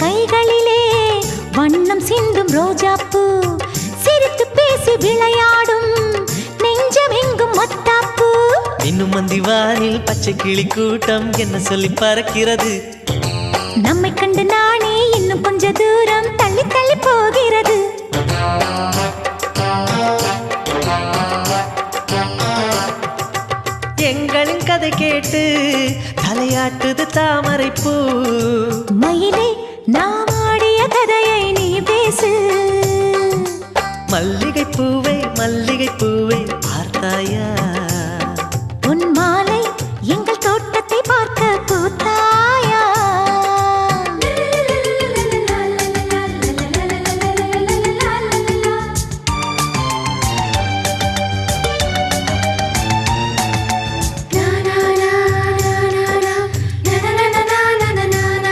கைகளிலே வண்ணம் சிந்தும் ரோஜாப்பூ சிரித்து பேசி விளையாடும் நெஞ்சமெங்கும் மத்தாப்பூ இன்னும் மந்திவானில் பச்சை கிளி கூட்டம் என்ன சொல்லி பறக்கிறது நம்மை கண்டு நானே இன்னும் கொஞ்ச தூரம் தள்ளி தள்ளி போகிறது எங்களின் கதை கேட்டு தலையாட்டுது தாமரை பூ மயிலே நாம் ஆடிய கதையை நீ பேசு மல்லிகை பூவை பார்த்தாயா உன் மாலை எங்கள் தோட்டத்தை பார்க்க